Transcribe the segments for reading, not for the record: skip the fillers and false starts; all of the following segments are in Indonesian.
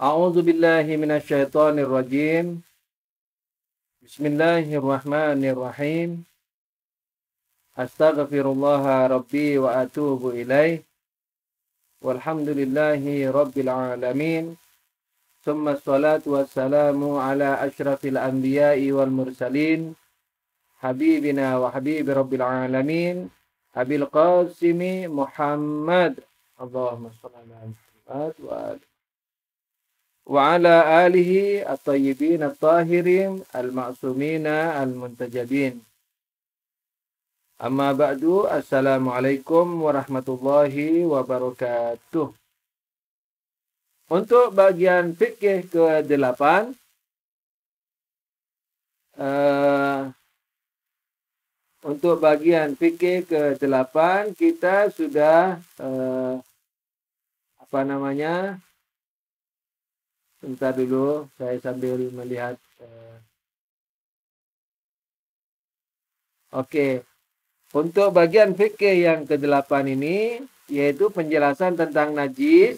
A'udzu billahi minasyaitonir rajim. Bismillahirrahmanirrahim. Astaghfirullah rabbi wa atubu ilaih. Walhamdulillahi rabbil alamin. Tsumma assalatu wassalamu ala asyrafil anbiya'i wal mursalin. Habibina wa habibi rabbil alamin. Abil Qasimi Muhammad. Allahumma shalli ala Muhammad wa ala alihi at-tayyibin at-tahirin al-ma'sumina al-muntajabin. Amma ba'du, assalamualaikum warahmatullahi wabarakatuh. Untuk bagian fikih ke-8, untuk bagian fikih ke-8 kita sudah sebentar dulu, saya sambil melihat. Oke. Untuk bagian fikih yang ke-8 ini, yaitu penjelasan tentang najis,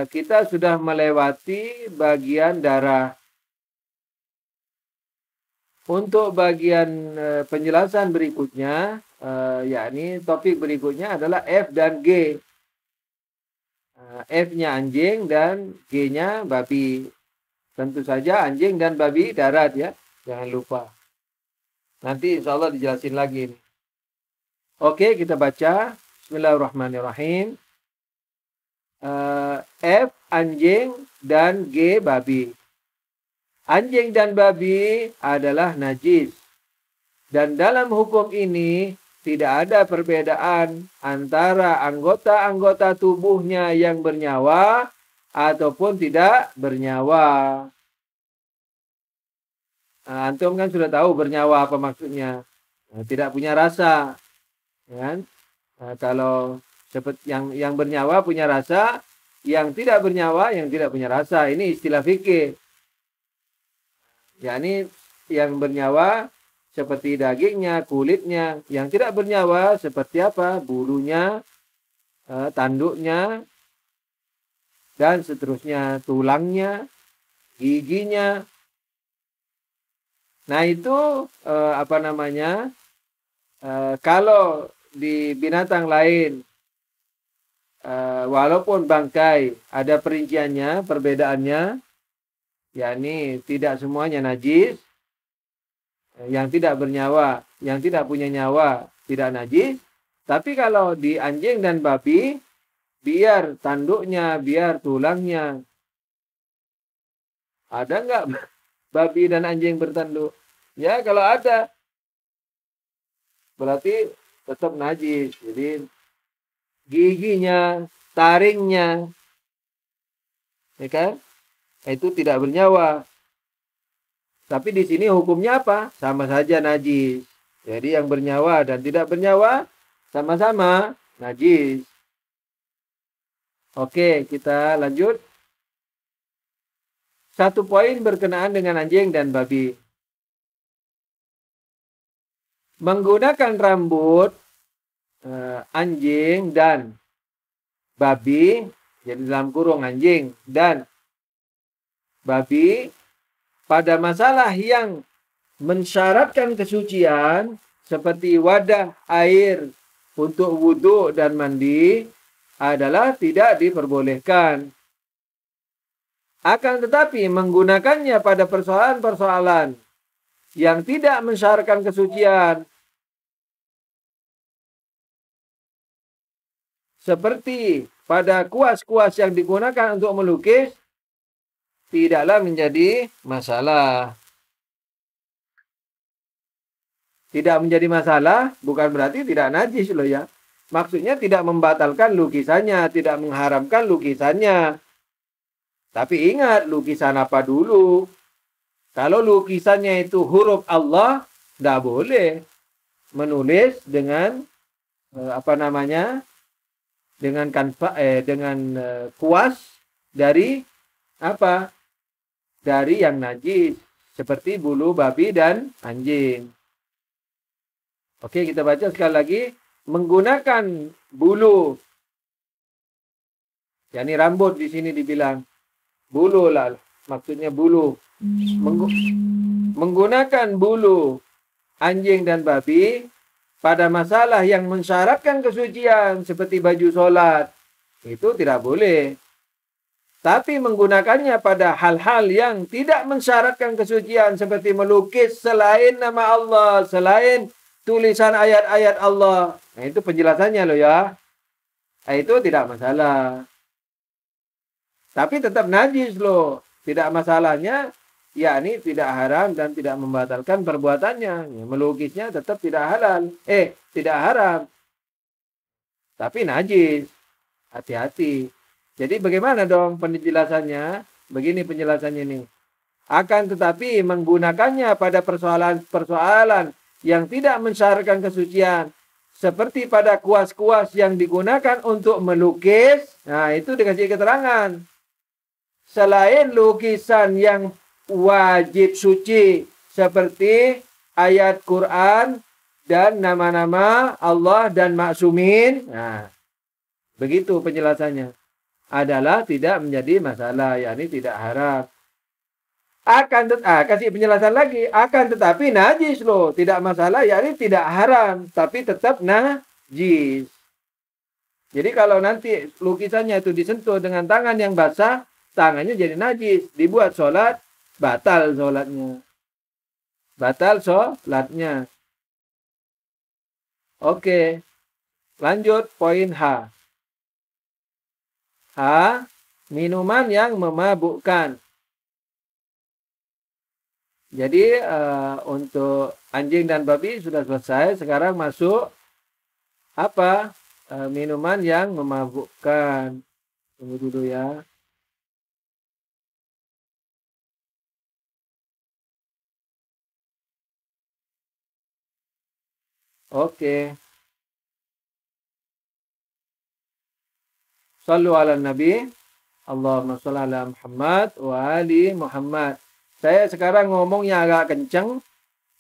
kita sudah melewati bagian darah. Untuk bagian penjelasan berikutnya, yakni topik berikutnya adalah F dan G. F-nya anjing dan G-nya babi. Tentu saja anjing dan babi darat ya. Jangan lupa. Nanti insya Allah dijelasin lagi nih. Oke, kita baca. Bismillahirrahmanirrahim. F anjing dan G babi. Anjing dan babi adalah najis. Dan dalam hukum ini tidak ada perbedaan antara anggota-anggota tubuhnya yang bernyawa ataupun tidak bernyawa. Antum kan sudah tahu bernyawa apa maksudnya. Tidak punya rasa. Kan? Kalau seperti yang bernyawa punya rasa, yang tidak bernyawa yang tidak punya rasa. Ini istilah fikih. Yakni yang bernyawa seperti dagingnya, kulitnya. Yang tidak bernyawa seperti apa? Bulunya, tanduknya, dan seterusnya. Tulangnya, giginya. Nah itu kalau di binatang lain, walaupun bangkai ada perinciannya, perbedaannya, yakni tidak semuanya najis. Yang tidak bernyawa, yang tidak punya nyawa tidak najis. Tapi kalau di anjing dan babi, biar tanduknya, biar tulangnya. Ada nggak babi dan anjing bertanduk? Ya kalau ada, berarti tetap najis. Jadi giginya, taringnya, ya kan? Itu tidak bernyawa. Tapi di sini hukumnya apa? Sama saja najis. Jadi yang bernyawa dan tidak bernyawa sama-sama najis. Oke, kita lanjut. Satu poin berkenaan dengan anjing dan babi. Menggunakan rambut anjing dan babi, jadi dalam kurung anjing dan babi, pada masalah yang mensyaratkan kesucian seperti wadah air untuk wudhu dan mandi adalah tidak diperbolehkan. Akan tetapi menggunakannya pada persoalan-persoalan yang tidak mensyaratkan kesucian seperti pada kuas-kuas yang digunakan untuk melukis, tidaklah menjadi masalah. Tidak menjadi masalah bukan berarti tidak najis loh ya. Maksudnya tidak membatalkan lukisannya, tidak mengharamkan lukisannya. Tapi ingat, lukisan apa dulu? Kalau lukisannya itu huruf Allah, tidak boleh menulis dengan dengan kuas dari apa? Dari yang najis, seperti bulu babi dan anjing. Oke, kita baca sekali lagi. Menggunakan bulu, yakni rambut di sini dibilang. Bulu lah, maksudnya bulu. Menggunakan bulu anjing dan babi pada masalah yang mensyaratkan kesucian seperti baju sholat, itu tidak boleh. Tapi menggunakannya pada hal-hal yang tidak mensyaratkan kesucian seperti melukis selain nama Allah, selain tulisan ayat-ayat Allah. Nah, itu penjelasannya loh ya. Nah, itu tidak masalah. Tapi tetap najis loh. Tidak masalahnya, yakni tidak haram dan tidak membatalkan perbuatannya. Ya, melukisnya tetap tidak halal. Tidak haram. Tapi najis. Hati-hati. Jadi bagaimana dong penjelasannya? Begini penjelasannya ini. Akan tetapi menggunakannya pada persoalan-persoalan yang tidak mensyaratkan kesucian. Seperti pada kuas-kuas yang digunakan untuk melukis. Nah, itu dikasih keterangan. Selain lukisan yang wajib suci. Seperti ayat Quran dan nama-nama Allah dan maksumin. Nah, begitu penjelasannya. Adalah tidak menjadi masalah, yakni tidak haram. Kasih penjelasan lagi, akan tetapi najis loh, tidak masalah, yakni tidak haram, tapi tetap najis. Jadi kalau nanti lukisannya itu disentuh dengan tangan yang basah, tangannya jadi najis, dibuat sholat, batal sholatnya. Batal sholatnya. Oke, lanjut poin H. Minuman yang memabukkan. Jadi untuk anjing dan babi sudah selesai. Sekarang masuk apa? Minuman yang memabukkan. Tunggu dulu ya. Oke. Sallu ala Nabi. Allahumma sholli ala Muhammad wa ali Muhammad. Saya sekarang ngomongnya agak kencang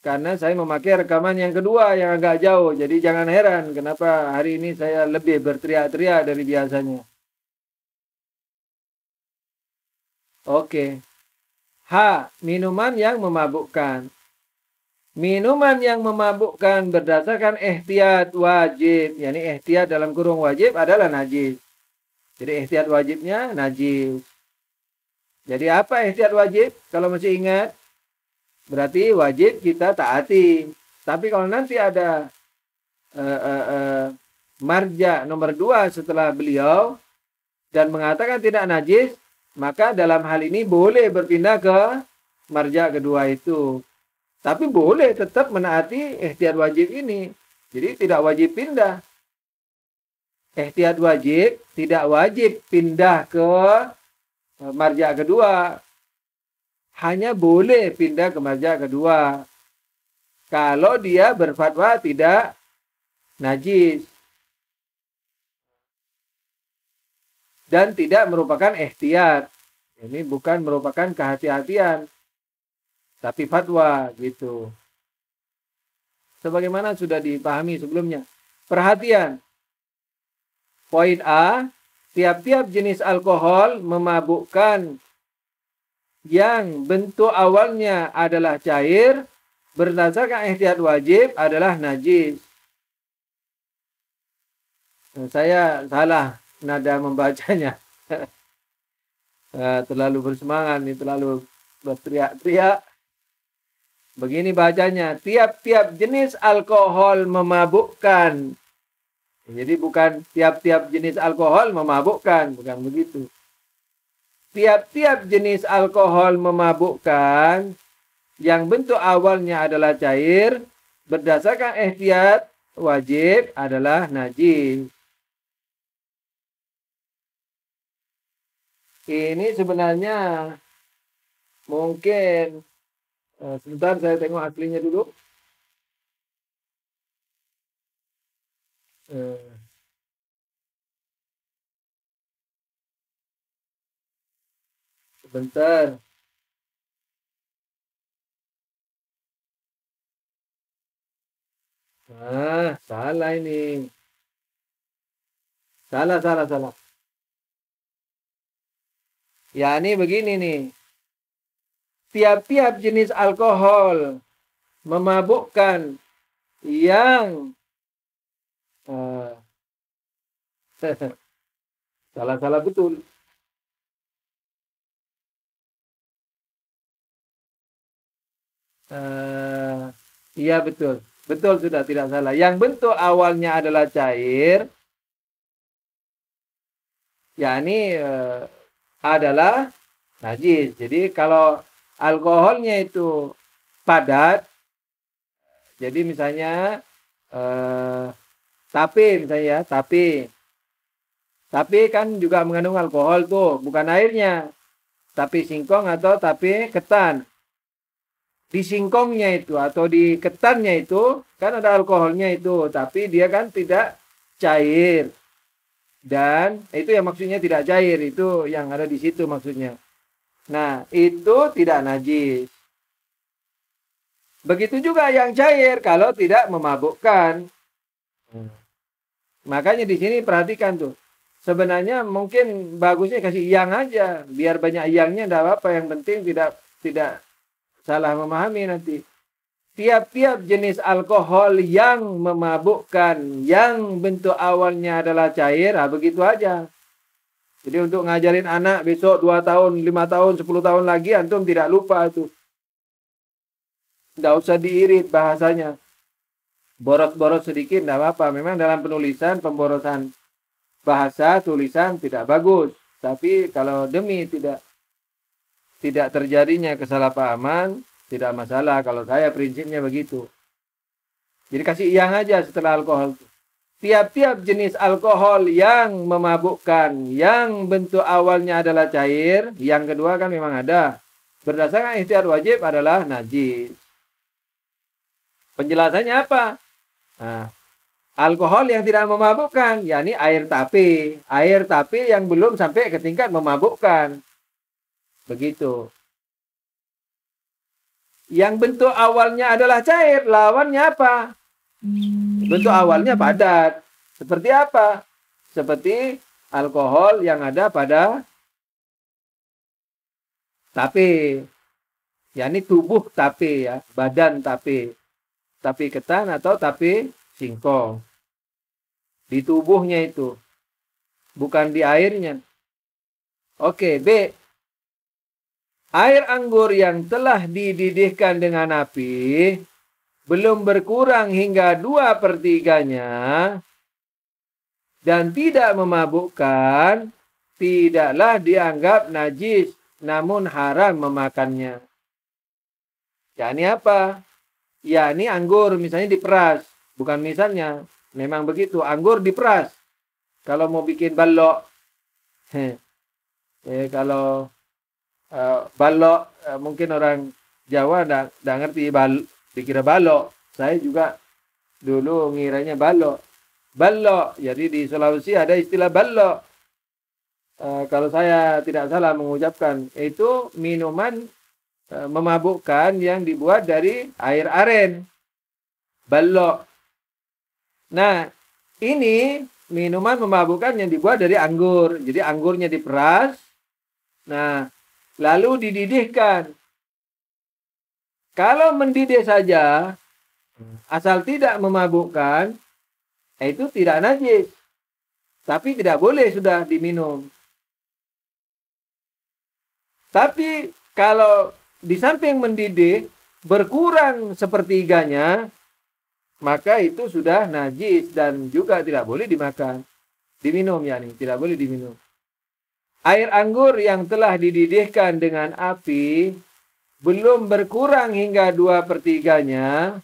karena saya memakai rekaman yang kedua yang agak jauh. Jadi jangan heran kenapa hari ini saya lebih berteriak-teriak dari biasanya. Oke. Minuman yang memabukkan. Minuman yang memabukkan berdasarkan ihtiyat wajib. Yani ihtiyat dalam kurung wajib adalah najis. Jadi ihtiyat wajibnya najis. Jadi apa ihtiyat wajib? Kalau masih ingat, berarti wajib kita taati. Tapi kalau nanti ada marja nomor 2 setelah beliau dan mengatakan tidak najis, maka dalam hal ini boleh berpindah ke marja kedua itu. Tapi boleh tetap menaati ihtiyat wajib ini. Jadi tidak wajib pindah. Ihtiyat wajib tidak wajib pindah ke marja kedua. Hanya boleh pindah ke marja kedua. Kalau dia berfatwa tidak najis. Dan tidak merupakan ihtiyat. Ini bukan merupakan kehati-hatian. Tapi fatwa gitu. Sebagaimana sudah dipahami sebelumnya. Perhatian. Poin A. Tiap-tiap jenis alkohol memabukkan yang bentuk awalnya adalah cair, berdasarkan ihtiyat wajib adalah najis. Saya salah nada membacanya. Terlalu bersemangat nih, terlalu berteriak-teriak. Begini bacanya, tiap-tiap jenis alkohol memabukkan. Jadi bukan tiap-tiap jenis alkohol memabukkan, bukan begitu. Tiap-tiap jenis alkohol memabukkan yang bentuk awalnya adalah cair, berdasarkan ihtiyat wajib adalah najis. Ini sebenarnya mungkin sebentar saya tengok aslinya dulu. Sebentar. Salah ini. Salah. Ya, ini begini nih. Tiap-tiap jenis alkohol memabukkan yang salah-salah betul. Iya betul. Betul sudah tidak salah. Yang bentuk awalnya adalah cair, yakni adalah najis. Jadi kalau alkoholnya itu padat, jadi misalnya eh, tape misalnya ya, tape kan juga mengandung alkohol tuh, bukan airnya. Tape singkong atau tape ketan. Di singkongnya itu atau di ketannya itu kan ada alkoholnya itu, tapi dia kan tidak cair. Dan itu yang maksudnya tidak cair, itu yang ada di situ maksudnya. Nah, itu tidak najis. Begitu juga yang cair kalau tidak memabukkan. Makanya di sini perhatikan tuh. Sebenarnya mungkin bagusnya kasih yang aja, biar banyak yangnya enggak apa-apa, yang penting tidak salah memahami nanti. Tiap-tiap jenis alkohol yang memabukkan, yang bentuk awalnya adalah cair, begitu aja. Jadi untuk ngajarin anak besok 2 tahun, 5 tahun, 10 tahun lagi, antum tidak lupa itu. Tidak usah diirit bahasanya. Boros-boros sedikit, tidak apa-apa. Memang dalam penulisan, pemborosan bahasa, tulisan tidak bagus. Tapi kalau demi tidak terjadinya kesalahpahaman, tidak masalah. Kalau saya prinsipnya begitu. Jadi kasih yang aja setelah alkohol. Tiap-tiap jenis alkohol yang memabukkan, yang bentuk awalnya adalah cair, yang kedua kan memang ada. Berdasarkan ihtiyat wajib adalah najis. Penjelasannya apa? Nah, alkohol yang tidak memabukkan, yakni air tape. Air tape yang belum sampai ke tingkat memabukkan. Begitu. Yang bentuk awalnya adalah cair, lawannya apa? Bentuk awalnya padat. Seperti apa? Seperti alkohol yang ada pada tape. Yakni tubuh tape ya, badan tape. Tape ketan atau tape singkong. Di tubuhnya itu. Bukan di airnya. Oke, B. Air anggur yang telah dididihkan dengan api belum berkurang hingga 2/3-nya dan tidak memabukkan, tidaklah dianggap najis, namun haram memakannya. Yakni apa? Yakni anggur misalnya diperas, bukan misalnya, memang begitu, anggur diperas. Kalau mau bikin balok, kalau balok mungkin orang Jawa enggak ngerti dikira balok. Saya juga dulu ngiranya balok. Balok. Jadi di Sulawesi ada istilah balok. Kalau saya tidak salah mengucapkan, itu minuman memabukkan yang dibuat dari air aren. Balok. Nah, ini minuman memabukkan yang dibuat dari anggur. Jadi anggurnya diperas. Nah, lalu dididihkan. Kalau mendidih saja, asal tidak memabukkan, itu tidak najis. Tapi tidak boleh sudah diminum. Tapi kalau di samping mendidih, berkurang sepertiganya, maka itu sudah najis dan juga tidak boleh dimakan. Diminum ya nih, tidak boleh diminum. Air anggur yang telah dididihkan dengan api belum berkurang hingga 2/3-nya.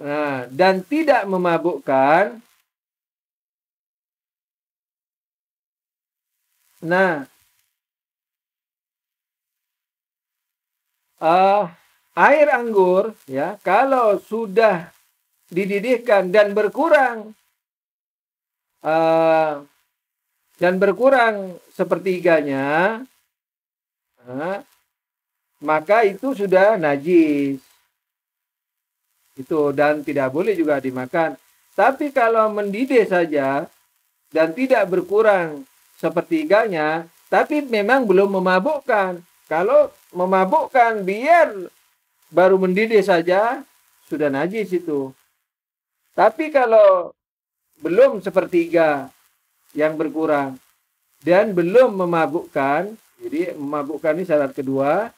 Nah, dan tidak memabukkan. Nah, air anggur ya, kalau sudah dididihkan dan berkurang sepertiganya, maka itu sudah najis. Itu dan tidak boleh juga dimakan. Tapi kalau mendidih saja dan tidak berkurang sepertiganya, tapi memang belum memabukkan. Kalau memabukkan biar baru mendidih saja, sudah najis itu. Tapi kalau belum sepertiga yang berkurang dan belum memabukkan, jadi memabukkan ini syarat kedua,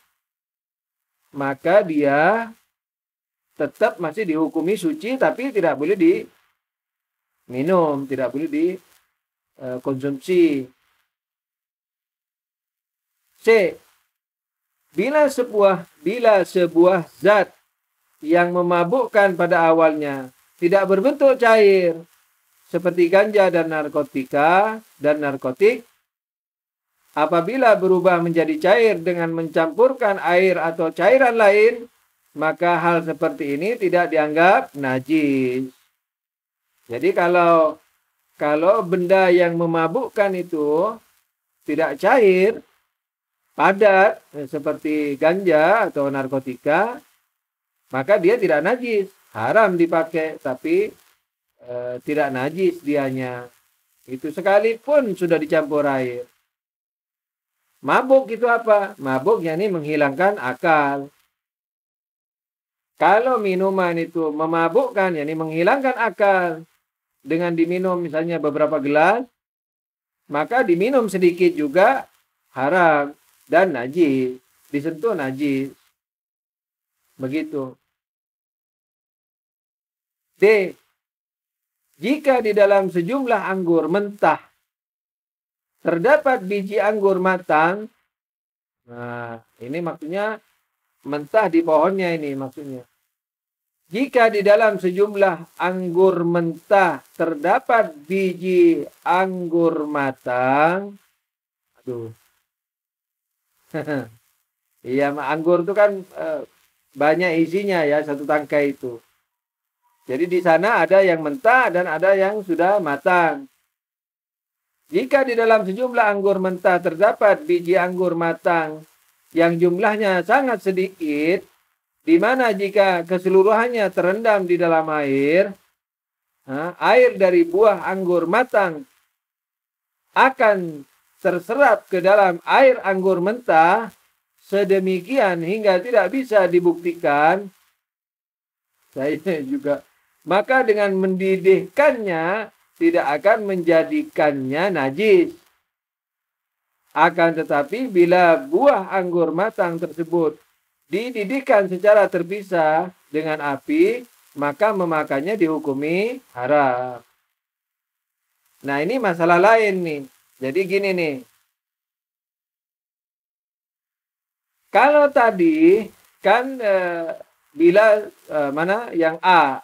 maka dia tetap masih dihukumi suci tapi tidak boleh diminum, tidak boleh dikonsumsi. C. Bila sebuah zat yang memabukkan pada awalnya tidak berbentuk cair seperti ganja dan narkotik, apabila berubah menjadi cair dengan mencampurkan air atau cairan lain, maka hal seperti ini tidak dianggap najis. Jadi kalau benda yang memabukkan itu tidak cair, padat seperti ganja atau narkotika, maka dia tidak najis. Haram dipakai, tapi tidak najis dianya. Itu sekalipun sudah dicampur air. Mabuk itu apa? Mabuk yakni menghilangkan akal. Kalau minuman itu memabukkan, yakni menghilangkan akal, dengan diminum misalnya beberapa gelas, maka diminum sedikit juga haram dan najis. Disentuh najis. Begitu. D. Jika di dalam sejumlah anggur mentah terdapat biji anggur matang, nah ini maksudnya mentah di pohonnya ini maksudnya. Jika di dalam sejumlah anggur mentah terdapat biji anggur matang, aduh, iya anggur itu kan banyak isinya ya satu tangkai itu. Jadi di sana ada yang mentah dan ada yang sudah matang. Jika di dalam sejumlah anggur mentah terdapat biji anggur matang yang jumlahnya sangat sedikit, di mana jika keseluruhannya terendam di dalam air, air dari buah anggur matang akan terserap ke dalam air anggur mentah sedemikian hingga tidak bisa dibuktikan. Saya juga. Maka dengan mendidihkannya tidak akan menjadikannya najis. Akan tetapi bila buah anggur matang tersebut dididihkan secara terpisah dengan api, maka memakannya dihukumi haram. Nah ini masalah lain nih. Jadi gini nih. Kalau tadi kan bila mana yang A,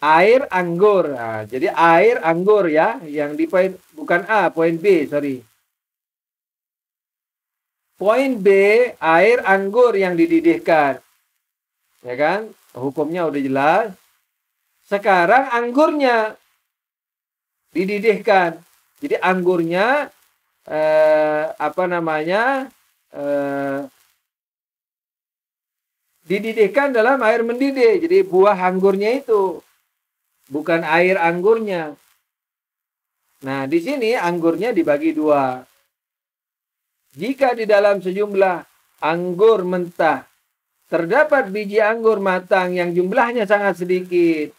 air anggur. Nah, jadi air anggur ya, yang di poin bukan A, poin B, sorry. Poin B, air anggur yang dididihkan. Ya kan? Hukumnya udah jelas. Sekarang anggurnya dididihkan. Jadi anggurnya dididihkan dalam air mendidih. Jadi buah anggurnya itu, bukan air anggurnya. Nah, di sini anggurnya dibagi dua. Jika di dalam sejumlah anggur mentah terdapat biji anggur matang yang jumlahnya sangat sedikit,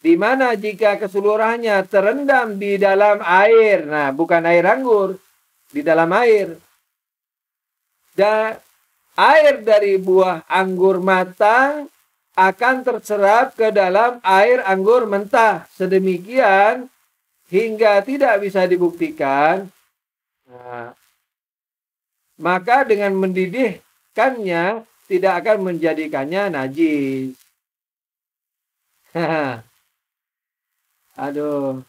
di mana jika keseluruhannya terendam di dalam air, nah bukan air anggur, di dalam air, dan air dari buah anggur matang akan terserap ke dalam air anggur mentah. Sedemikian hingga tidak bisa dibuktikan. Nah, maka dengan mendidihkannya tidak akan menjadikannya najis. Aduh.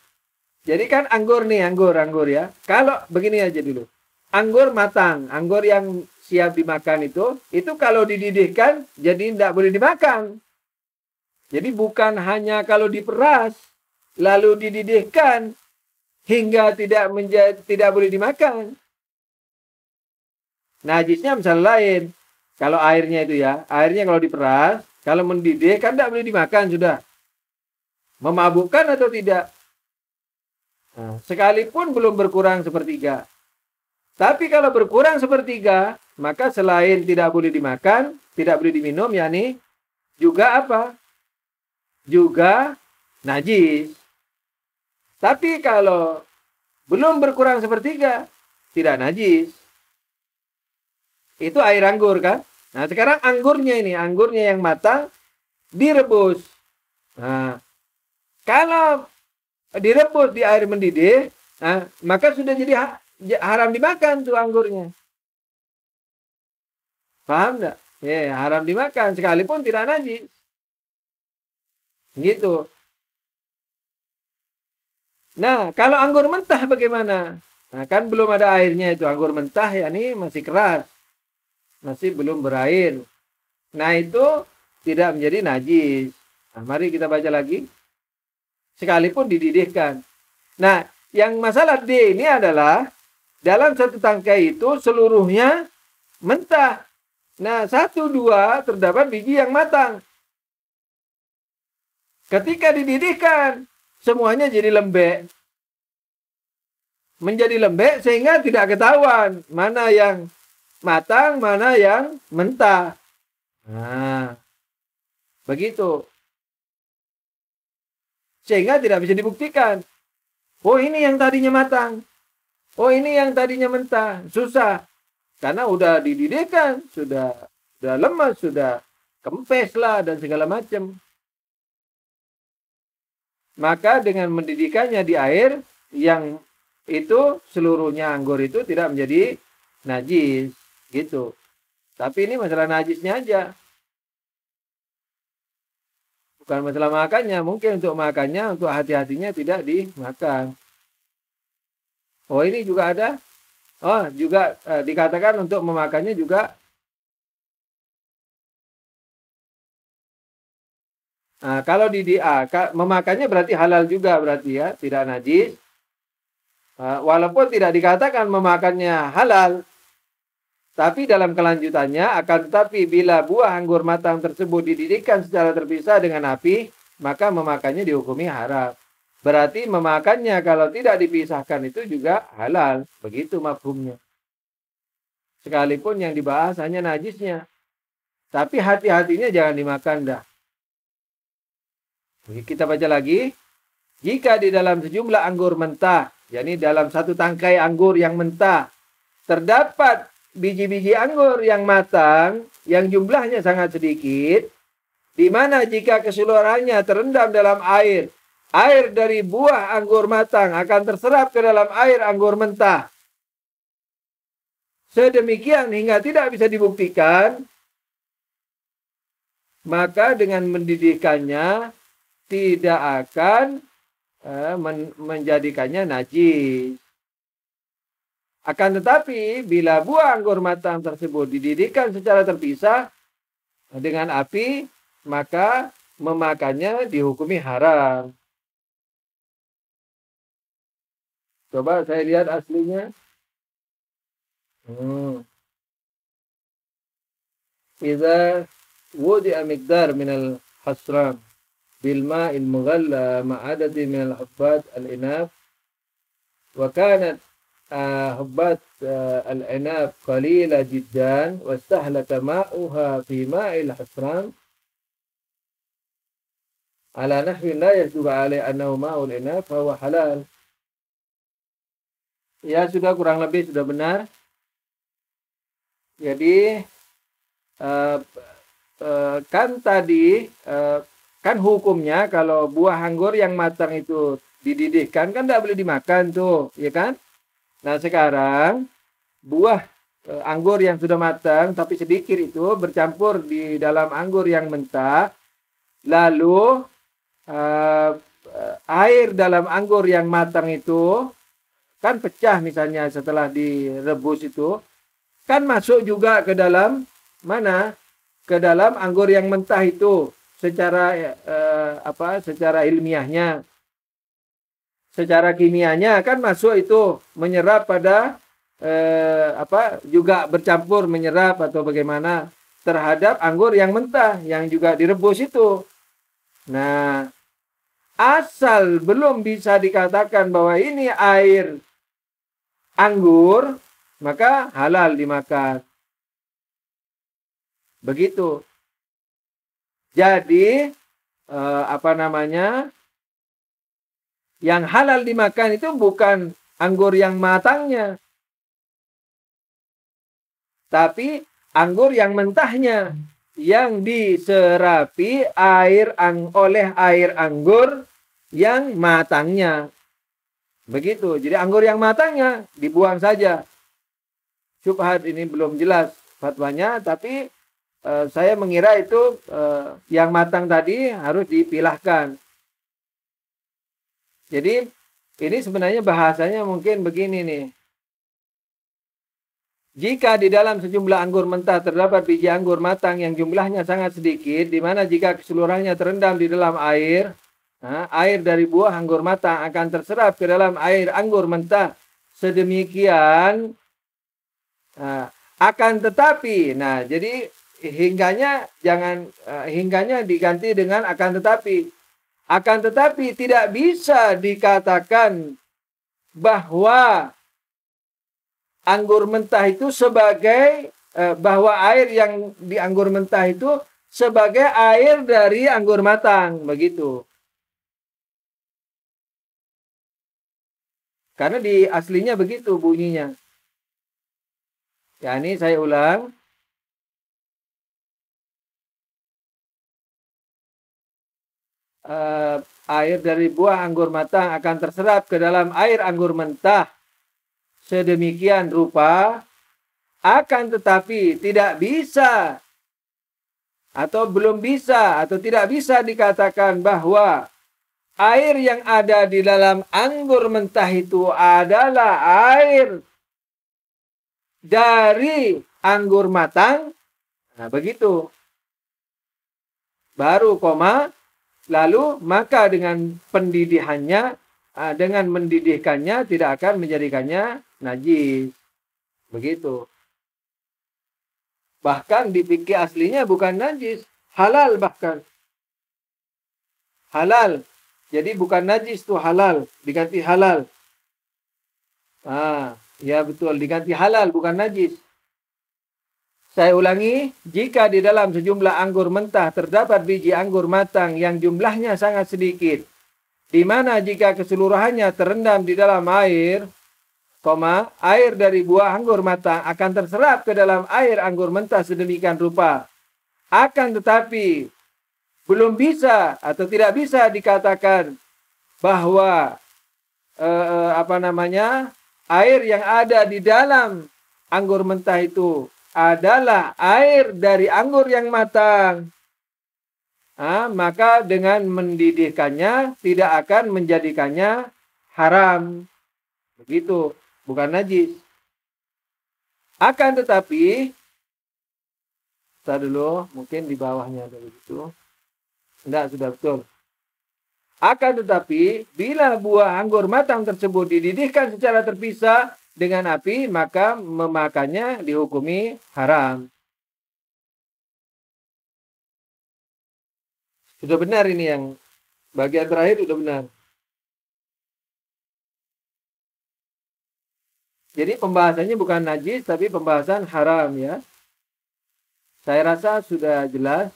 Jadi kan anggur nih, anggur ya. Kalau begini aja dulu. Anggur matang, anggur yang siap dimakan itu kalau dididihkan jadi tidak boleh dimakan. Jadi bukan hanya kalau diperas lalu dididihkan hingga tidak boleh dimakan. Najisnya misal lain. Kalau airnya itu ya, airnya kalau diperas, kalau mendidih kan tidak boleh dimakan sudah. Memabukkan atau tidak? Nah, sekalipun belum berkurang sepertiga. Tapi kalau berkurang sepertiga, maka selain tidak boleh dimakan, tidak boleh diminum, yakni juga apa? Juga najis. Tapi kalau belum berkurang sepertiga, tidak najis. Itu air anggur kan? Nah, sekarang anggurnya ini, anggurnya yang matang direbus. Nah, kalau direbus di air mendidih, nah, maka sudah jadi haram dimakan tuh anggurnya. Paham enggak? Ya, haram dimakan sekalipun tidak najis. Gitu. Nah, kalau anggur mentah bagaimana? Nah, kan belum ada airnya itu anggur mentah, ya ini masih keras. Masih belum berair. Nah, itu tidak menjadi najis. Nah, mari kita baca lagi. Sekalipun dididihkan. Nah, yang masalah D ini adalah dalam satu tangkai itu seluruhnya mentah. Nah, 1, 2 terdapat biji yang matang. Ketika dididihkan, semuanya jadi lembek. Menjadi lembek sehingga tidak ketahuan mana yang matang, mana yang mentah. Nah, begitu. Sehingga tidak bisa dibuktikan. Oh, ini yang tadinya matang. Oh, ini yang tadinya mentah. Susah. Karena udah dididihkan, sudah lemas, sudah kempes lah dan segala macam. Maka dengan mendidihkannya di air yang itu seluruhnya anggur itu tidak menjadi najis gitu. Tapi ini masalah najisnya aja. Bukan masalah makannya, mungkin untuk makannya, untuk hati-hatinya tidak dimakan. Oh, ini juga ada. Oh, juga dikatakan untuk memakannya juga. Nah, kalau memakannya berarti halal juga berarti ya, tidak najis. Walaupun tidak dikatakan memakannya halal, tapi dalam kelanjutannya akan tetapi bila buah anggur matang tersebut dididihkan secara terpisah dengan api, maka memakannya dihukumi haram. Berarti memakannya kalau tidak dipisahkan itu juga halal. Begitu mafhumnya. Sekalipun yang dibahas hanya najisnya. Tapi hati-hatinya jangan dimakan dah. Kita baca lagi. Jika di dalam sejumlah anggur mentah, yakni dalam satu tangkai anggur yang mentah, terdapat biji-biji anggur yang matang, yang jumlahnya sangat sedikit, di mana jika keseluruhannya terendam dalam air, air dari buah anggur matang akan terserap ke dalam air anggur mentah. Sedemikian hingga tidak bisa dibuktikan, maka dengan mendidihkannya tidak akan menjadikannya najis. Akan tetapi bila buah anggur matang tersebut dididihkan secara terpisah dengan api, maka memakannya dihukumi haram. Coba saya lihat aslinya. Idza wudi'a miqdar min al-hasram بالماء المغلى مع عدد من الحبات العناب وكانت حبات العناب قليلة جدا واستهلك ماؤها في ماء الحصران على نحو لا يصدق عليه أنه ماء العناب فهو halal. Ya, sudah kurang lebih sudah benar. Jadi kan tadi kan hukumnya kalau buah anggur yang matang itu dididihkan kan tidak boleh dimakan tuh, ya kan? Nah, sekarang buah anggur yang sudah matang tapi sedikit itu bercampur di dalam anggur yang mentah, lalu air dalam anggur yang matang itu kan pecah misalnya setelah direbus itu, kan masuk juga ke dalam mana? Ke dalam anggur yang mentah itu. Secara ilmiahnya, secara kimianya kan masuk itu menyerap pada juga bercampur menyerap atau bagaimana terhadap anggur yang mentah yang juga direbus itu. Nah, asal belum bisa dikatakan bahwa ini air anggur, maka halal dimakan. Begitu. Jadi apa namanya? Yang halal dimakan itu bukan anggur yang matangnya, tapi anggur yang mentahnya, yang diserapi oleh air anggur yang matangnya. Begitu. Jadi anggur yang matangnya dibuang saja. Syubhat ini belum jelas fatwanya, tapi saya mengira itu yang matang tadi harus dipilahkan. Jadi ini sebenarnya bahasanya mungkin begini nih. Jika di dalam sejumlah anggur mentah terdapat biji anggur matang yang jumlahnya sangat sedikit, di mana jika keseluruhannya terendam di dalam air, air dari buah anggur matang akan terserap ke dalam air anggur mentah sedemikian, akan tetapi, jadi hingganya hingganya diganti dengan akan tetapi. Akan tetapi tidak bisa dikatakan bahwa anggur mentah itu sebagai bahwa air yang di anggur mentah itu sebagai air dari anggur matang, begitu. Karena di aslinya begitu bunyinya. Ya, ini saya ulang. Air dari buah anggur matang akan terserap ke dalam air anggur mentah sedemikian rupa, akan tetapi tidak bisa atau belum bisa atau tidak bisa dikatakan bahwa air yang ada di dalam anggur mentah itu adalah air dari anggur matang. Nah, begitu. Baru koma, lalu maka dengan pendidikannya, dengan mendidihkannya tidak akan menjadikannya najis. Begitu. Bahkan di fikih aslinya bukan najis, halal bahkan. Halal. Jadi bukan najis itu halal, diganti halal. Ya betul, diganti halal bukan najis. Saya ulangi, jika di dalam sejumlah anggur mentah terdapat biji anggur matang yang jumlahnya sangat sedikit, di mana jika keseluruhannya terendam di dalam air, air dari buah anggur matang akan terserap ke dalam air anggur mentah sedemikian rupa. Akan tetapi belum bisa atau tidak bisa dikatakan bahwa air yang ada di dalam anggur mentah itu adalah air dari anggur yang matang. Maka dengan mendidihkannya tidak akan menjadikannya haram. Begitu, bukan najis. Akan tetapi, kita dulu, mungkin di bawahnya ada begitu. Enggak, sudah betul. Akan tetapi, bila buah anggur matang tersebut dididihkan secara terpisah dengan api, maka memakannya dihukumi haram. Sudah benar ini yang bagian terakhir sudah benar. Jadi pembahasannya bukan najis, tapi pembahasan haram ya. Saya rasa sudah jelas.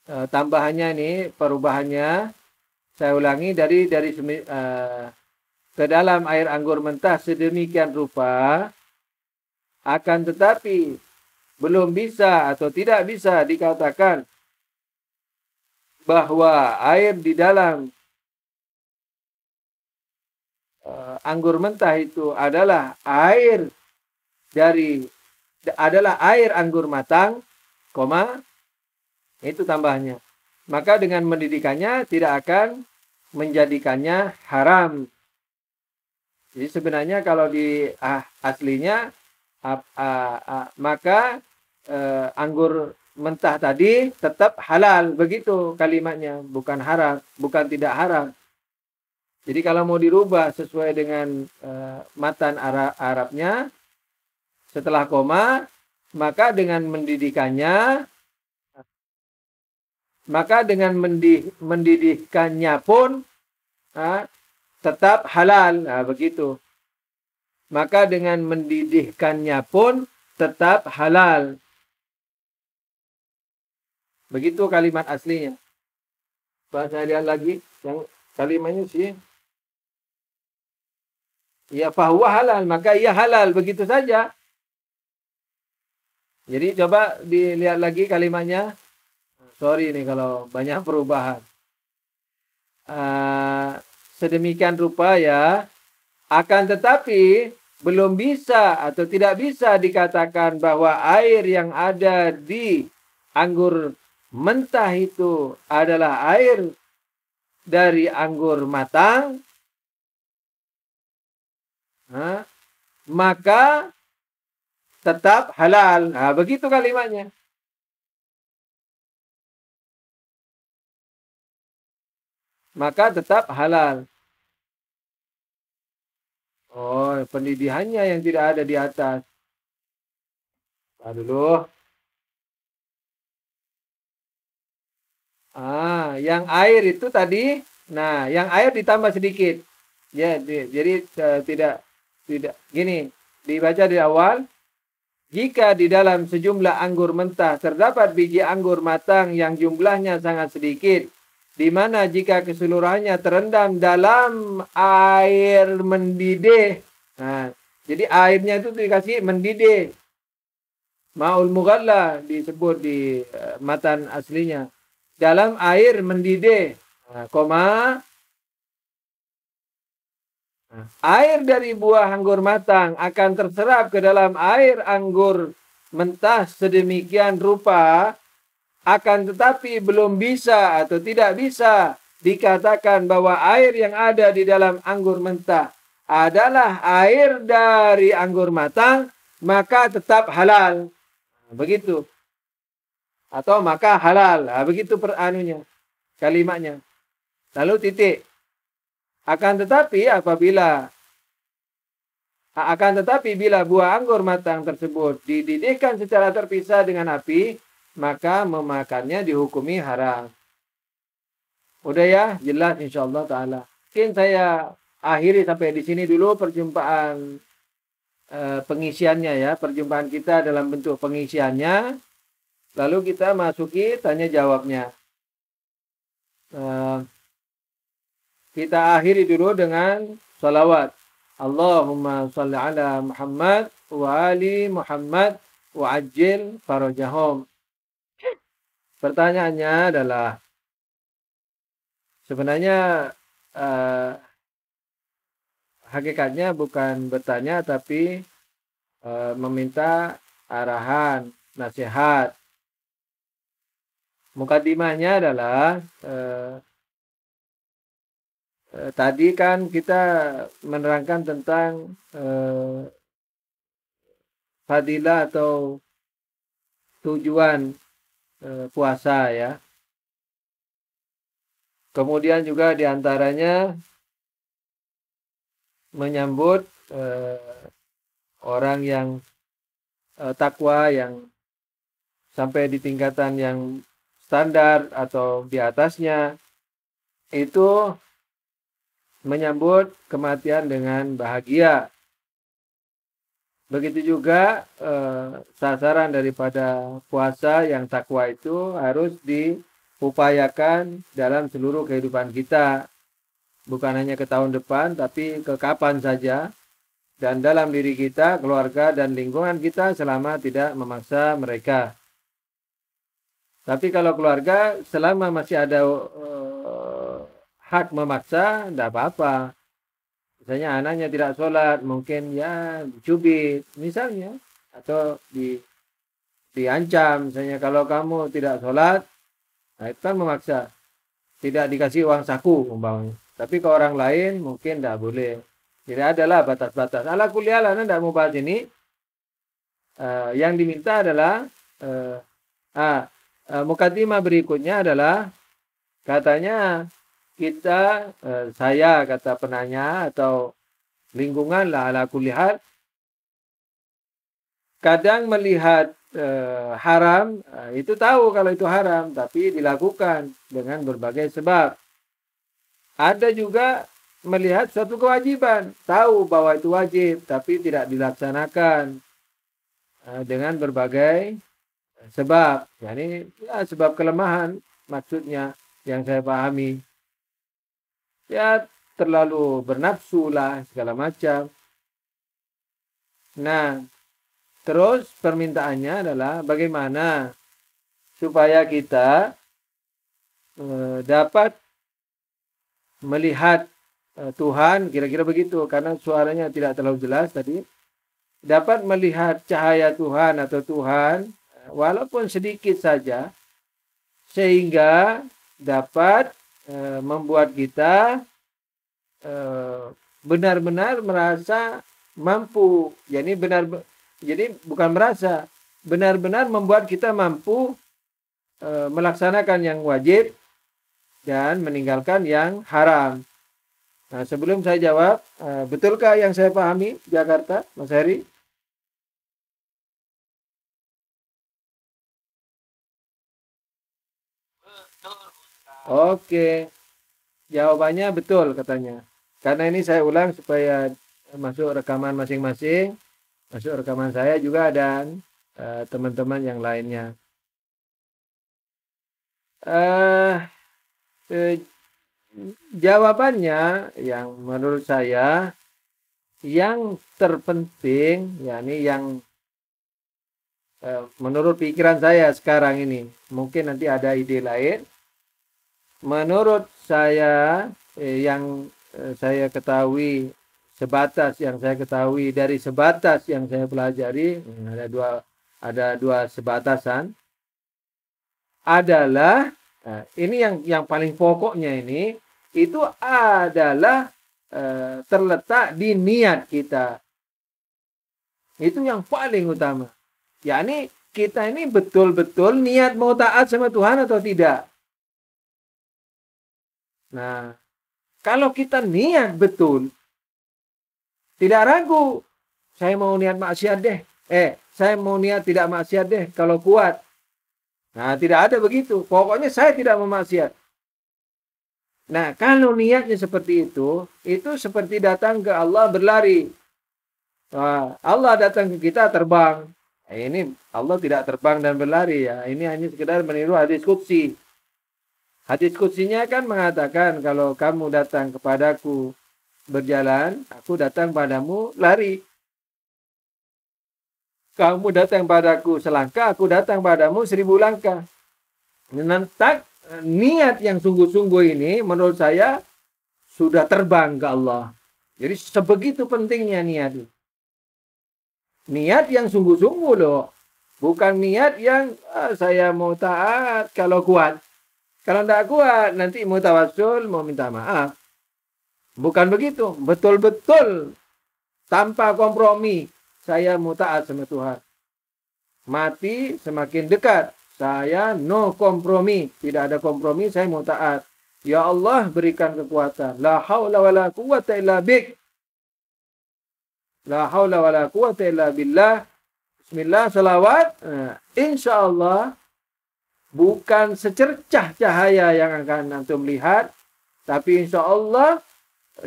Tambahannya ini, perubahannya, saya ulangi dari ke dalam air anggur mentah sedemikian rupa, akan tetapi belum bisa atau tidak bisa dikatakan bahwa air di dalam anggur mentah itu adalah air anggur matang, itu tambahannya. Maka dengan mendidikannya tidak akan menjadikannya haram. Jadi sebenarnya kalau di aslinya maka anggur mentah tadi tetap halal, begitu kalimatnya, bukan haram, bukan tidak haram. Jadi kalau mau dirubah sesuai dengan matan Arabnya setelah koma, maka dengan mendidikannya maka dengan mendidihkannya pun tetap halal. Nah, begitu. Maka dengan mendidihkannya pun tetap halal. Begitu kalimat aslinya. Bahasa dia lagi yang kalimatnya sih. Ya fahuwa halal, maka ia halal begitu saja. Jadi coba dilihat lagi kalimatnya. Sorry nih kalau banyak perubahan. Sedemikian rupa ya. Akan tetapi belum bisa atau tidak bisa dikatakan bahwa air yang ada di anggur mentah itu adalah air dari anggur matang. Maka tetap halal. Nah, begitu kalimatnya. Maka tetap halal. Oh, pendidikannya yang tidak ada di atas. Dulu. Yang air itu tadi. Nah, yang air ditambah sedikit. Ya, jadi tidak gini. Dibaca di awal. Jika di dalam sejumlah anggur mentah terdapat biji anggur matang yang jumlahnya sangat sedikit, di mana jika keseluruhannya terendam dalam air mendidih. Nah, jadi airnya itu dikasih mendidih. Ma'ul mughalla disebut di matan aslinya. Dalam air mendidih. Air dari buah anggur matang akan terserap ke dalam air anggur mentah sedemikian rupa, akan tetapi belum bisa atau tidak bisa dikatakan bahwa air yang ada di dalam anggur mentah adalah air dari anggur matang, maka tetap halal. Begitu. Atau maka halal. Begitu kalimatnya. Lalu titik. Akan tetapi bila buah anggur matang tersebut dididihkan secara terpisah dengan api, maka memakannya dihukumi haram. Udah ya, jelas insyaallah taala. Mungkin saya akhiri sampai di sini dulu perjumpaan pengisiannya ya, perjumpaan kita dalam bentuk pengisiannya. Lalu kita masuki tanya jawabnya. Kita akhiri dulu dengan salawat. Allahumma salli ala Muhammad wa ali Muhammad wa ajil farajahum. Pertanyaannya adalah, sebenarnya hakikatnya bukan bertanya tapi meminta arahan, nasihat. Mukadimahnya adalah tadi kan kita menerangkan tentang fadilah atau tujuan puasa ya. Kemudian juga diantaranya menyambut orang yang takwa yang sampai di tingkatan yang standar atau di atasnya, itu menyambut kematian dengan bahagia. Begitu juga sasaran daripada puasa yang takwa itu harus diupayakan dalam seluruh kehidupan kita. Bukan hanya ke tahun depan, tapi ke kapan saja. Dan dalam diri kita, keluarga, dan lingkungan kita selama tidak memaksa mereka. Tapi kalau keluarga selama masih ada hak memaksa, tidak apa-apa. Misalnya anaknya tidak sholat, mungkin ya dicubit misalnya, atau diancam. Misalnya kalau kamu tidak sholat, nah itu kan memaksa. Tidak dikasih uang saku umpamanya. Tapi ke orang lain mungkin tidak boleh. Jadi adalah batas-batas. Ala kuliah Anda tidak mau bahas ini. Yang diminta adalah mukadimah berikutnya adalah katanya kita, saya kata penanya atau lingkungan lah ala kulli hal, Kadang melihat haram, itu tahu kalau itu haram, tapi dilakukan dengan berbagai sebab. Ada juga melihat suatu kewajiban, tahu bahwa itu wajib, tapi tidak dilaksanakan dengan berbagai sebab. Yani ya, sebab kelemahan maksudnya yang saya pahami. Ya terlalu bernafsu lah segala macam. Nah, terus permintaannya adalah bagaimana supaya kita dapat melihat Tuhan, kira-kira begitu, karena suaranya tidak terlalu jelas tadi. Dapat melihat cahaya Tuhan atau Tuhan walaupun sedikit saja, sehingga dapat membuat kita benar-benar merasa mampu. Jadi bukan merasa, benar-benar membuat kita mampu melaksanakan yang wajib dan meninggalkan yang haram. Nah, sebelum saya jawab, betulkah yang saya pahami Jakarta, Mas Heri? Oke, jawabannya betul katanya. Karena ini saya ulang supaya masuk rekaman masing-masing, masuk rekaman saya juga dan teman-teman yang lainnya. Jawabannya yang menurut saya yang terpenting, yakni yang menurut pikiran saya sekarang ini, mungkin nanti ada ide lain. Menurut saya yang saya ketahui, sebatas yang saya ketahui dari sebatas yang saya pelajari, ada dua sebatasan, adalah ini yang paling pokoknya ini itu adalah terletak di niat kita. Itu yang paling utama. Yakni kita ini betul-betul niat mau taat sama Tuhan atau tidak. Nah, kalau kita niat betul, tidak ragu, saya mau niat maksiat deh. Saya mau niat tidak maksiat deh kalau kuat. Nah, tidak ada begitu. Pokoknya saya tidak memaksiat. Nah, kalau niatnya seperti itu seperti datang ke Allah berlari. Nah, Allah datang ke kita terbang. Ini Allah tidak terbang dan berlari ya. Ini hanya sekedar meniru hadis qudsi. Hadis qudsinya kan mengatakan kalau kamu datang kepadaku berjalan, aku datang padamu lari. Kamu datang padaku selangkah, aku datang padamu 1000 langkah. Niat yang sungguh-sungguh ini menurut saya sudah terbang ke Allah. Jadi sebegitu pentingnya niat. Niat yang sungguh-sungguh loh. Bukan niat yang saya mau taat kalau kuat. Kalau tidak kuat, nanti mau tawasul, mau minta maaf. Bukan begitu. Betul-betul tanpa kompromi. Saya mau taat sama Tuhan. Mati semakin dekat. Saya no kompromi. Tidak ada kompromi, saya mau taat. Ya Allah berikan kekuatan. La haula wa la quwata illa bik. La haula wa la quwata illa billah. Bismillah, salawat. Insya Allah bukan secercah cahaya yang akan antum lihat, tapi insya Allah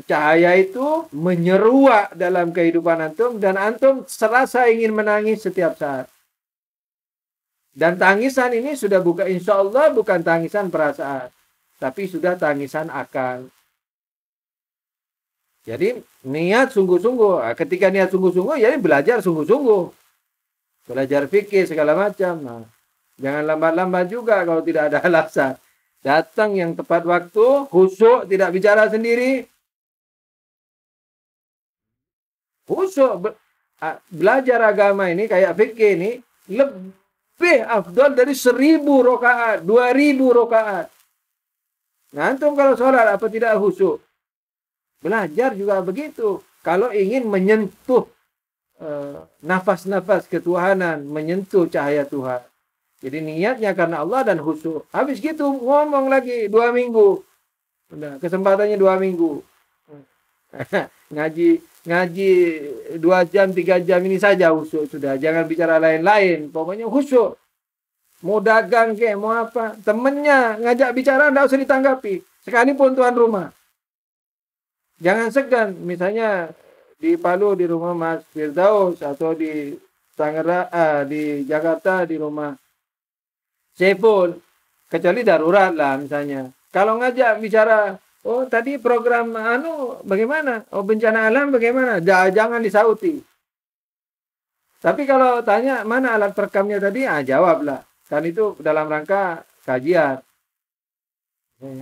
cahaya itu menyeruak dalam kehidupan antum dan antum serasa ingin menangis setiap saat. Dan tangisan ini sudah insya Allah bukan tangisan perasaan, tapi sudah tangisan akal. Jadi niat sungguh-sungguh. Ketika niat sungguh-sungguh, jadi belajar sungguh-sungguh. Belajar fikih segala macam. Nah, jangan lambat-lambat juga kalau tidak ada alasan. Datang yang tepat waktu, khusyuk, tidak bicara sendiri. Khusyuk. Belajar agama ini kayak fikih ini lebih afdal dari 1000 rakaat, 2000 rakaat. Nah, antum kalau sholat apa tidak khusyuk? Belajar juga begitu. Kalau ingin menyentuh nafas-nafas ketuhanan, menyentuh cahaya Tuhan. Jadi niatnya karena Allah dan khusyuk. Habis gitu ngomong lagi 2 minggu. Udah, kesempatannya 2 minggu. ngaji ngaji 2 jam 3 jam ini saja khusyuk sudah, jangan bicara lain-lain, pokoknya khusyuk. Mau dagang ke, mau apa, temennya ngajak bicara enggak usah ditanggapi, sekalipun tuan rumah. Jangan segan, misalnya di Palu di rumah Mas Firdaus atau di Tangerang, di Jakarta di rumah Saiful, kecuali darurat lah misalnya. Kalau ngajak bicara, oh tadi program bagaimana? Oh bencana alam bagaimana? Jangan disauti. Tapi kalau tanya mana alat perekamnya tadi, jawablah. Kan itu dalam rangka kajian.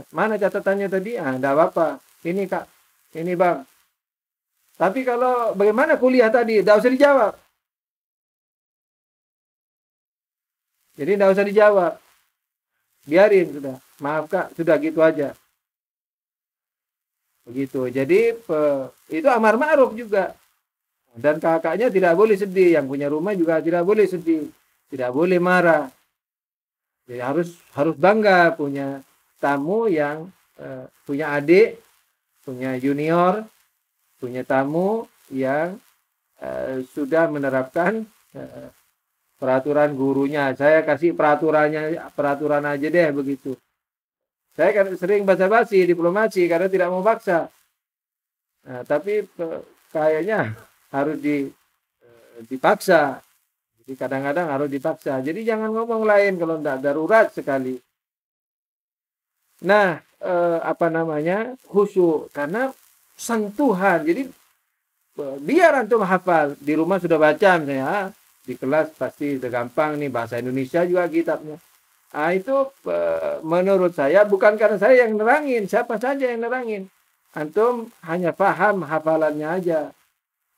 Mana catatannya tadi? Enggak apa-apa. Ini Kak, ini Bang. Tapi kalau bagaimana kuliah tadi, enggak usah dijawab. Jadi enggak usah dijawab. Biarin sudah. Maaf Kak, sudah gitu aja. Begitu. Jadi itu amar ma'ruf juga. Dan kakaknya tidak boleh sedih, yang punya rumah juga tidak boleh sedih, tidak boleh marah. Jadi harus bangga punya tamu yang punya adik, punya junior, punya tamu yang sudah menerapkan peraturan gurunya. Saya kasih peraturan aja deh begitu. Saya kan sering basa-basi diplomasi karena tidak mau paksa. Nah, tapi kayaknya harus dipaksa. Jadi kadang-kadang harus dipaksa. Jadi jangan ngomong lain kalau tidak darurat sekali. Nah, khusyuk karena sentuhan. Jadi biar antum hafal, di rumah sudah baca misalnya, di kelas pasti sudah gampang nih bahasa Indonesia juga kitabnya. Itu menurut saya bukan karena saya yang nerangin, siapa saja yang nerangin. Antum hanya paham hafalannya aja.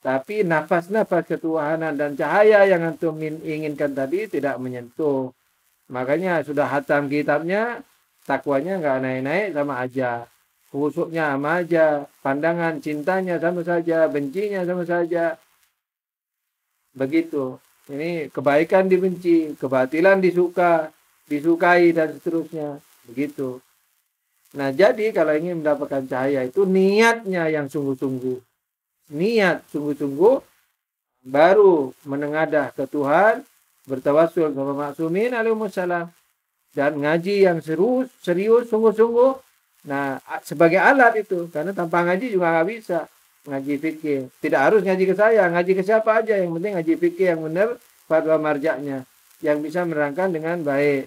Tapi nafas-nafas ketuhanan dan cahaya yang antum inginkan tadi tidak menyentuh. Makanya sudah hatam kitabnya, takwanya nggak naik-naik sama aja. Khusyuknya sama aja. Pandangan cintanya sama saja. Bencinya sama saja. Begitu. Ini kebaikan dibenci, kebatilan disukai dan seterusnya. Begitu. Nah jadi kalau ingin mendapatkan cahaya itu niatnya yang sungguh-sungguh. Niat sungguh-sungguh baru menengadah ke Tuhan, bertawassul sama maksumin alaihissalam, dan ngaji yang serius sungguh-sungguh. Nah sebagai alat itu, karena tanpa ngaji juga nggak bisa ngaji fikih. Tidak harus ngaji ke saya, ngaji ke siapa aja, yang penting ngaji fikih yang benar, fatwa marjaknya yang bisa menerangkan dengan baik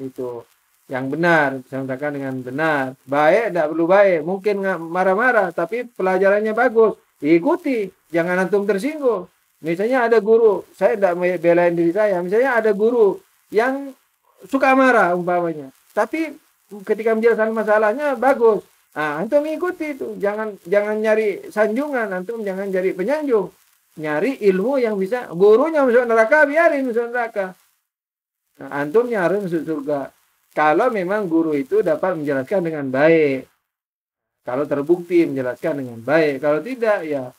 itu, yang benar bisa menerangkan dengan benar. Baik tidak perlu baik, mungkin marah-marah tapi pelajarannya bagus, ikuti, jangan antum tersinggung. Misalnya ada guru, saya tidak belain diri saya, misalnya ada guru yang suka marah umpamanya, tapi ketika menjelaskan masalahnya bagus, antum ikuti itu, jangan nyari sanjungan, antum jangan cari penyanjung, nyari ilmu yang bisa. Gurunya masuk neraka, biarin masuk neraka. Antumnya harus masuk surga. Kalau memang guru itu dapat menjelaskan dengan baik, kalau terbukti menjelaskan dengan baik. Kalau tidak, ya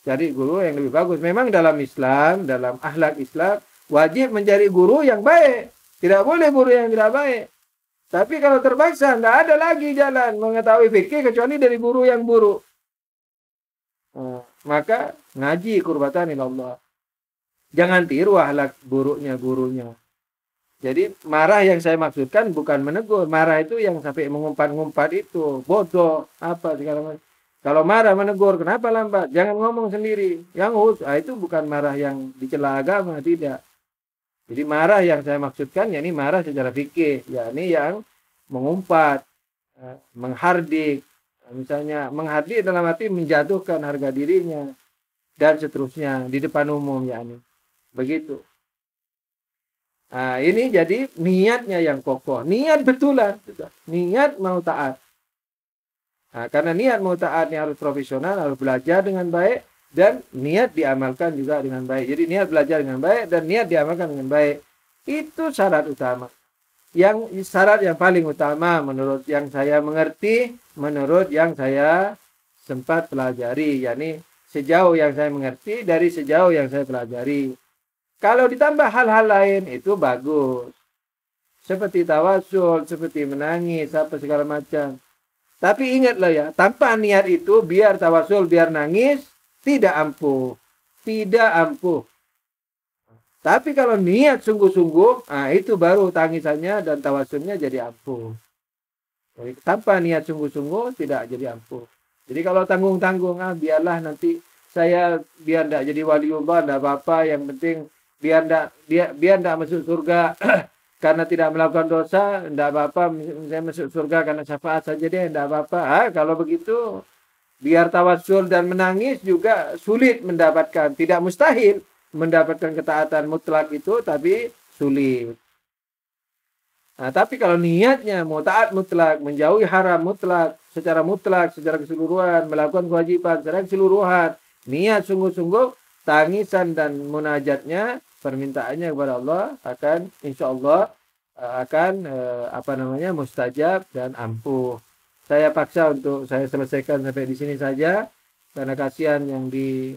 cari guru yang lebih bagus. Memang dalam Islam, dalam akhlak Islam, wajib mencari guru yang baik. Tidak boleh guru yang tidak baik. Tapi kalau terpaksa, tidak ada lagi jalan mengetahui fikih kecuali dari guru yang buruk. Maka ngaji qurbatan ilallah. Jangan tiru akhlak buruknya gurunya. Jadi marah yang saya maksudkan bukan menegur. Marah itu yang sampai mengumpat-ngumpat itu. Bodoh, apa segala macam. Kalau marah menegur, kenapa lambat? Jangan ngomong sendiri. Itu bukan marah yang dicela agama, tidak. Jadi marah yang saya maksudkan, yakni marah secara fikih. Yakni yang mengumpat, menghardik. Misalnya menghardik dalam arti menjatuhkan harga dirinya. Dan seterusnya di depan umum, yakni. Begitu. Ini jadi niatnya yang kokoh. Niat betulan. Niat mau taat. Karena niat mau taat ini harus profesional, harus belajar dengan baik. Dan niat diamalkan juga dengan baik. Jadi niat belajar dengan baik dan niat diamalkan dengan baik. Itu syarat utama. Syarat yang paling utama menurut yang saya mengerti, menurut yang saya sempat pelajari. Yakni sejauh yang saya mengerti dari sejauh yang saya pelajari. Kalau ditambah hal-hal lain itu bagus. Seperti tawasul, seperti menangis, apa segala macam. Tapi ingatlah ya, tanpa niat itu biar tawasul, biar nangis, tidak ampuh. Tidak ampuh. Tapi kalau niat sungguh-sungguh, nah itu baru tangisannya dan tawasulnya jadi ampuh. Jadi, tanpa niat sungguh-sungguh tidak jadi ampuh. Jadi kalau tanggung-tanggung, biarlah nanti saya biar tidak jadi waliullah, tidak apa-apa. Yang penting biar tidak masuk surga karena tidak melakukan dosa, tidak apa-apa. Saya masuk surga karena syafaat saja deh, tidak apa-apa. Kalau begitu, biar tawasul dan menangis juga sulit mendapatkan. Tidak mustahil mendapatkan ketaatan mutlak itu, tapi sulit. Nah, tapi kalau niatnya mau taat mutlak, menjauhi haram mutlak, secara keseluruhan, melakukan kewajiban secara keseluruhan, niat sungguh-sungguh, tangisan dan munajatnya, permintaannya kepada Allah akan insya Allah akan mustajab dan ampuh. Saya paksa untuk saya selesaikan sampai di sini saja karena kasihan yang di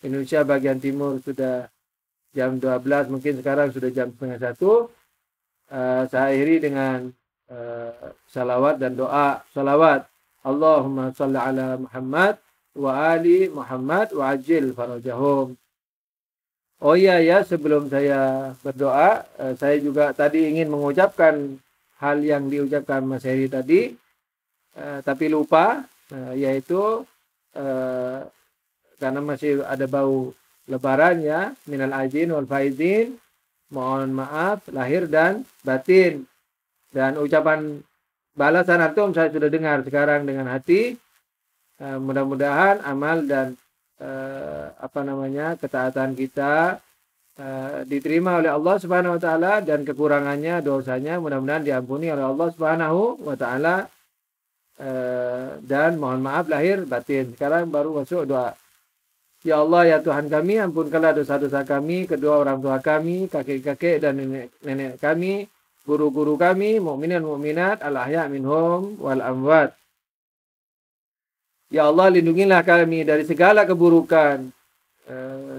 Indonesia bagian timur sudah jam 12, mungkin sekarang sudah jam setengah 1. Saya akhiri dengan salawat dan doa. Salawat. Allahumma salli ala Muhammad wa ali Muhammad wa ajil farajahum. Oh iya ya, sebelum saya berdoa, saya juga tadi ingin mengucapkan hal yang diucapkan Mas Heri tadi, tapi lupa, yaitu karena masih ada bau lebaran ya, minal aidin wal faizin, mohon maaf lahir dan batin. Dan ucapan balasan antum saya sudah dengar sekarang dengan hati. Mudah-mudahan amal dan ketaatan kita diterima oleh Allah Subhanahu wa taala, dan kekurangannya, dosanya mudah-mudahan diampuni oleh Allah Subhanahu wa taala, dan mohon maaf lahir batin. Sekarang baru masuk doa. Ya Allah, ya Tuhan kami, ampunkanlah dosa-dosa kami, kedua orang tua kami, kakek-kakek dan nenek kami, guru-guru kami, mukminin mukminat, al-ahya minhum wal amwat. Ya Allah, lindungilah kami dari segala keburukan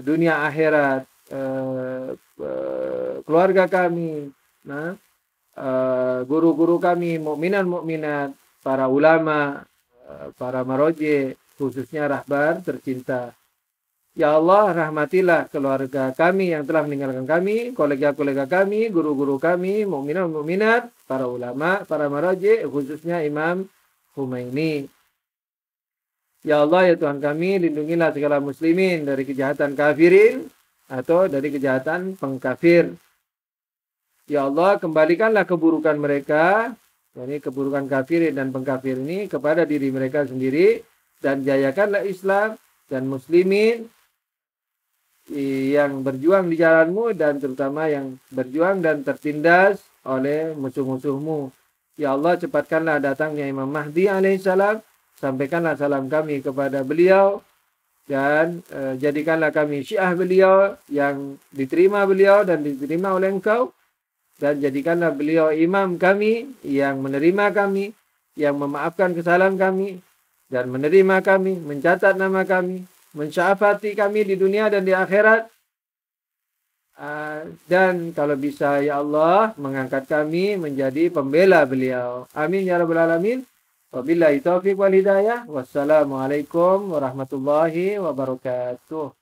dunia akhirat, keluarga kami, guru-guru kami, mukminan mukminat, para ulama, para maroje, khususnya rahbar tercinta. Ya Allah, rahmatilah keluarga kami yang telah meninggalkan kami, kolega-kolega kami, guru-guru kami, mukminat mukminat, para ulama, para maraji, khususnya Imam Humaini. Ya Allah, ya Tuhan kami, lindungilah segala muslimin dari kejahatan kafirin atau dari kejahatan pengkafir. Ya Allah, kembalikanlah keburukan mereka, yakni keburukan kafirin dan pengkafir ini, kepada diri mereka sendiri, dan jayakanlah Islam dan muslimin yang berjuang di jalanmu, dan terutama yang berjuang dan tertindas oleh musuh-musuhmu. Ya Allah, cepatkanlah datangnya Imam Mahdi alaihissalam, sampaikanlah salam kami kepada beliau, dan jadikanlah kami syiah beliau, yang diterima beliau dan diterima oleh engkau, dan jadikanlah beliau imam kami, yang menerima kami, yang memaafkan kesalahan kami, dan menerima kami, mencatat nama kami, mensyafaati kami di dunia dan di akhirat, dan kalau bisa ya Allah mengangkat kami menjadi pembela beliau. Amin ya rabbal alamin. Wabillahi taufiq wal hidayah. Wassalamualaikum warahmatullahi wabarakatuh.